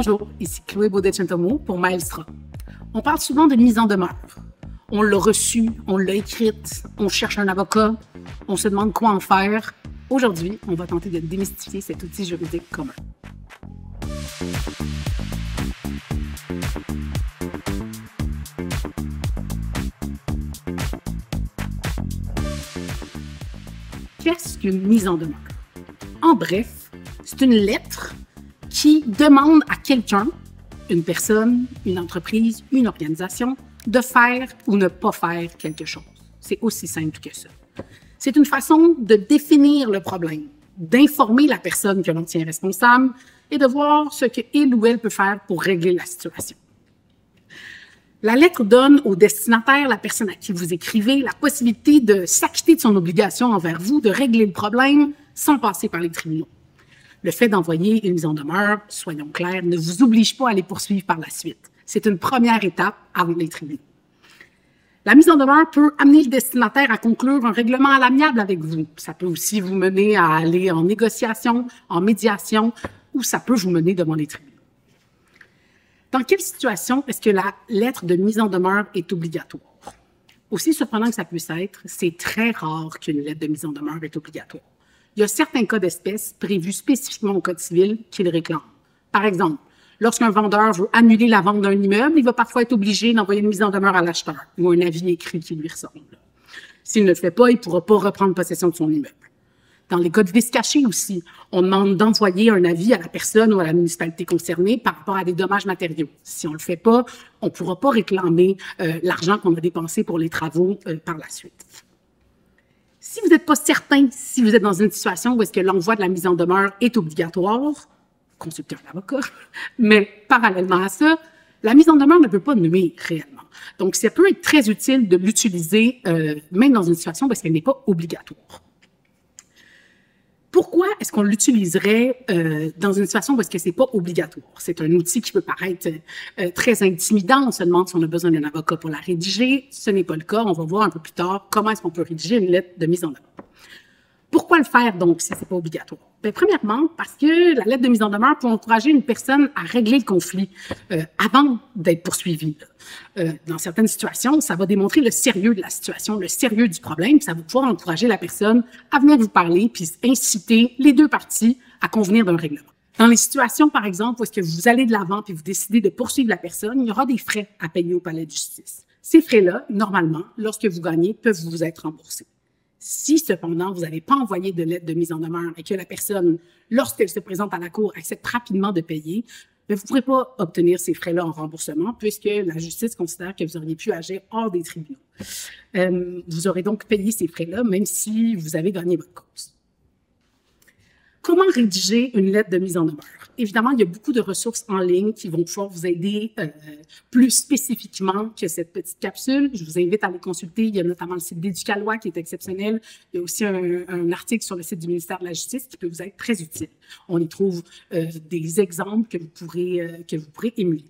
Bonjour, ici Chloé Baudet-Chentomo pour Maelstrom. On parle souvent de mise en demeure. On l'a reçue, on l'a écrite, on cherche un avocat, on se demande quoi en faire. Aujourd'hui, on va tenter de démystifier cet outil juridique commun. Qu'est-ce qu'une mise en demeure? En bref, c'est une lettre qui demande à quelqu'un, une personne, une entreprise, une organisation, de faire ou ne pas faire quelque chose. C'est aussi simple que ça. C'est une façon de définir le problème, d'informer la personne que l'on tient responsable et de voir ce qu'il ou elle peut faire pour régler la situation. La lettre donne au destinataire, la personne à qui vous écrivez, la possibilité de s'acquitter de son obligation envers vous, de régler le problème sans passer par les tribunaux. Le fait d'envoyer une mise en demeure, soyons clairs, ne vous oblige pas à les poursuivre par la suite. C'est une première étape avant les tribunaux. La mise en demeure peut amener le destinataire à conclure un règlement à l'amiable avec vous. Ça peut aussi vous mener à aller en négociation, en médiation, ou ça peut vous mener devant les tribunaux. Dans quelle situation est-ce que la lettre de mise en demeure est obligatoire? Aussi surprenant que ça puisse être, c'est très rare qu'une lettre de mise en demeure est obligatoire. Il y a certains cas d'espèce prévus spécifiquement au Code civil qui le réclament. Par exemple, lorsqu'un vendeur veut annuler la vente d'un immeuble, il va parfois être obligé d'envoyer une mise en demeure à l'acheteur ou un avis écrit qui lui ressemble. S'il ne le fait pas, il ne pourra pas reprendre possession de son immeuble. Dans les cas de vice caché aussi, on demande d'envoyer un avis à la personne ou à la municipalité concernée par rapport à des dommages matériaux. Si on ne le fait pas, on ne pourra pas réclamer l'argent qu'on a dépensé pour les travaux par la suite. Si vous n'êtes pas certain, si vous êtes dans une situation où est-ce que l'envoi de la mise en demeure est obligatoire, consultez un avocat, mais parallèlement à ça, la mise en demeure ne peut pas nuire réellement. Donc, ça peut être très utile de l'utiliser même dans une situation où est-ce qu'elle n'est pas obligatoire. Pourquoi est-ce qu'on l'utiliserait dans une situation où est-ce que c'est pas obligatoire? C'est un outil qui peut paraître très intimidant. On se demande si on a besoin d'un avocat pour la rédiger. Ce n'est pas le cas. On va voir un peu plus tard comment est-ce qu'on peut rédiger une lettre de mise en demeure. Pourquoi le faire, donc, si c'est pas obligatoire? Bien, premièrement, parce que la lettre de mise en demeure peut encourager une personne à régler le conflit avant d'être poursuivie. Dans certaines situations, ça va démontrer le sérieux de la situation, le sérieux du problème, puis ça va pouvoir encourager la personne à venir vous parler, puis inciter les deux parties à convenir d'un règlement. Dans les situations, par exemple, où est-ce que vous allez de l'avant puis vous décidez de poursuivre la personne, il y aura des frais à payer au palais de justice. Ces frais-là, normalement, lorsque vous gagnez, peuvent vous être remboursés. Si, cependant, vous n'avez pas envoyé de lettre de mise en demeure et que la personne, lorsqu'elle se présente à la cour, accepte rapidement de payer, vous ne pourrez pas obtenir ces frais-là en remboursement puisque la justice considère que vous auriez pu agir hors des tribunaux. Vous aurez donc payé ces frais-là, même si vous avez gagné votre cause. Comment rédiger une lettre de mise en demeure? Évidemment, il y a beaucoup de ressources en ligne qui vont pouvoir vous aider plus spécifiquement que cette petite capsule. Je vous invite à les consulter. Il y a notamment le site d'Éducalois qui est exceptionnel. Il y a aussi un article sur le site du ministère de la Justice qui peut vous être très utile. On y trouve des exemples que vous pourrez émuler.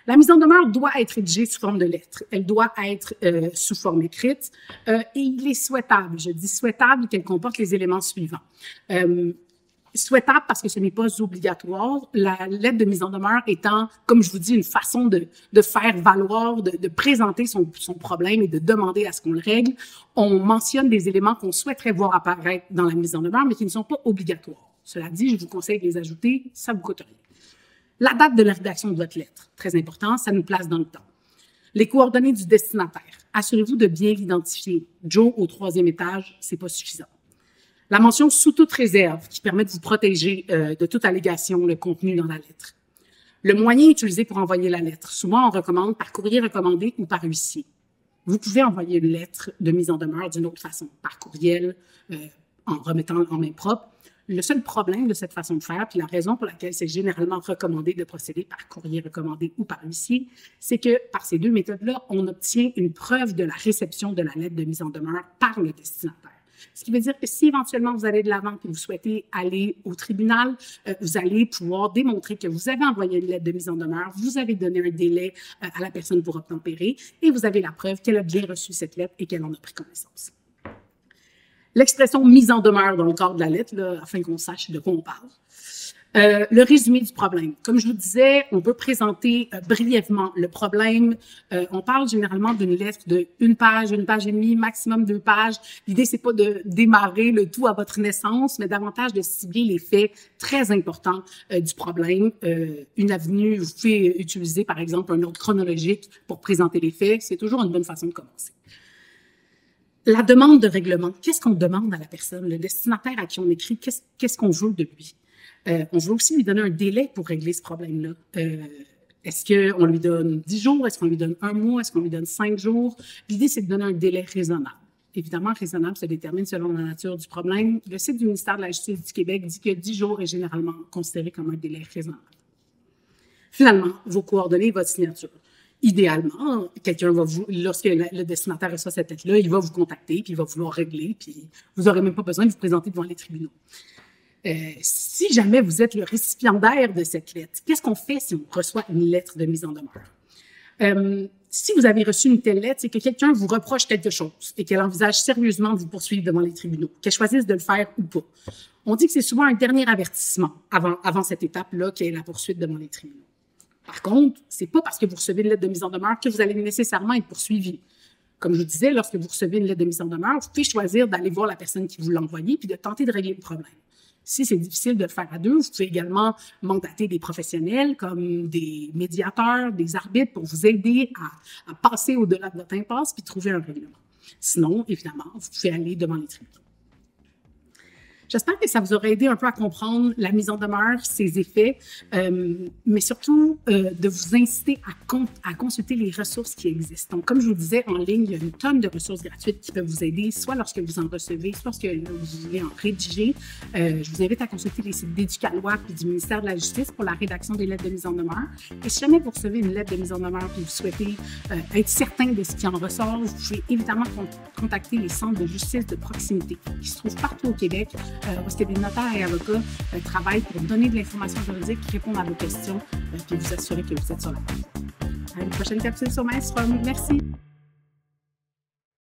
La mise en demeure doit être rédigée sous forme de lettre. Elle doit être sous forme écrite et il est souhaitable, je dis souhaitable, qu'elle comporte les éléments suivants. Souhaitable parce que ce n'est pas obligatoire. La lettre de mise en demeure étant, comme je vous dis, une façon de faire valoir, de présenter son problème et de demander à ce qu'on le règle. On mentionne des éléments qu'on souhaiterait voir apparaître dans la mise en demeure, mais qui ne sont pas obligatoires. Cela dit, je vous conseille de les ajouter, ça ne vous coûte rien. La date de la rédaction de votre lettre, très important, ça nous place dans le temps. Les coordonnées du destinataire. Assurez-vous de bien l'identifier. Joe au 3e étage, c'est pas suffisant. La mention sous toute réserve qui permet de vous protéger de toute allégation, le contenu dans la lettre. Le moyen utilisé pour envoyer la lettre. Souvent, on recommande par courrier recommandé ou par huissier. Vous pouvez envoyer une lettre de mise en demeure d'une autre façon, par courriel, en remettant en main propre. Le seul problème de cette façon de faire, puis la raison pour laquelle c'est généralement recommandé de procéder par courrier recommandé ou par huissier, c'est que par ces deux méthodes-là, on obtient une preuve de la réception de la lettre de mise en demeure par le destinataire. Ce qui veut dire que si éventuellement vous allez de l'avant et vous souhaitez aller au tribunal, vous allez pouvoir démontrer que vous avez envoyé une lettre de mise en demeure, vous avez donné un délai à la personne pour obtempérer et vous avez la preuve qu'elle a bien reçu cette lettre et qu'elle en a pris connaissance. L'expression « mise en demeure » dans le corps de la lettre, là, afin qu'on sache de quoi on parle. Le résumé du problème. Comme je vous disais, on peut présenter brièvement le problème. On parle généralement d'une lettre de une page et demie, maximum 2 pages. L'idée, c'est pas de démarrer le tout à votre naissance, mais davantage de cibler les faits très importants du problème. Une avenue, vous pouvez utiliser, par exemple, un ordre chronologique pour présenter les faits. C'est toujours une bonne façon de commencer. La demande de règlement. Qu'est-ce qu'on demande à la personne? Le destinataire à qui on écrit, qu'est-ce qu'on veut de lui? On veut aussi lui donner un délai pour régler ce problème-là. Est-ce qu'on lui donne 10 jours? Est-ce qu'on lui donne 1 mois? Est-ce qu'on lui donne 5 jours? L'idée, c'est de donner un délai raisonnable. Évidemment, raisonnable se détermine selon la nature du problème. Le site du ministère de la Justice du Québec dit que 10 jours est généralement considéré comme un délai raisonnable. Finalement, vos coordonnées et votre signature. Idéalement, quelqu'un va lorsque le destinataire reçoit cette lettre-là, il va vous contacter, puis il va vouloir régler, puis vous n'aurez même pas besoin de vous présenter devant les tribunaux. Si jamais vous êtes le récipiendaire de cette lettre, qu'est-ce qu'on fait si on reçoit une lettre de mise en demeure? Si vous avez reçu une telle lettre, c'est que quelqu'un vous reproche quelque chose et qu'elle envisage sérieusement de vous poursuivre devant les tribunaux, qu'elle choisisse de le faire ou pas. On dit que c'est souvent un dernier avertissement avant cette étape-là qu'est la poursuite devant les tribunaux. Par contre, c'est pas parce que vous recevez une lettre de mise en demeure que vous allez nécessairement être poursuivi. Comme je vous disais, lorsque vous recevez une lettre de mise en demeure, vous pouvez choisir d'aller voir la personne qui vous l'a envoyée puis de tenter de régler le problème. Si c'est difficile de le faire à deux, vous pouvez également mandater des professionnels comme des médiateurs, des arbitres pour vous aider à passer au-delà de votre impasse puis trouver un règlement. Sinon, évidemment, vous pouvez aller devant les tribunaux. J'espère que ça vous aura aidé un peu à comprendre la mise en demeure, ses effets, mais surtout de vous inciter à consulter les ressources qui existent. Donc, comme je vous disais, en ligne, il y a une tonne de ressources gratuites qui peuvent vous aider, soit lorsque vous en recevez, soit lorsque vous voulez en rédiger. Je vous invite à consulter les sites d'Éducalois et du ministère de la Justice pour la rédaction des lettres de mise en demeure. Et si jamais vous recevez une lettre de mise en demeure et vous souhaitez être certain de ce qui en ressort, vous pouvez évidemment contacter les centres de justice de proximité qui se trouvent partout au Québec, parce que des notaires et avocats travaillent pour donner de l'information juridique, répondre à vos questions, puis vous assurer que vous êtes sur la page. À une prochaine capsule sur Maestrom. Merci.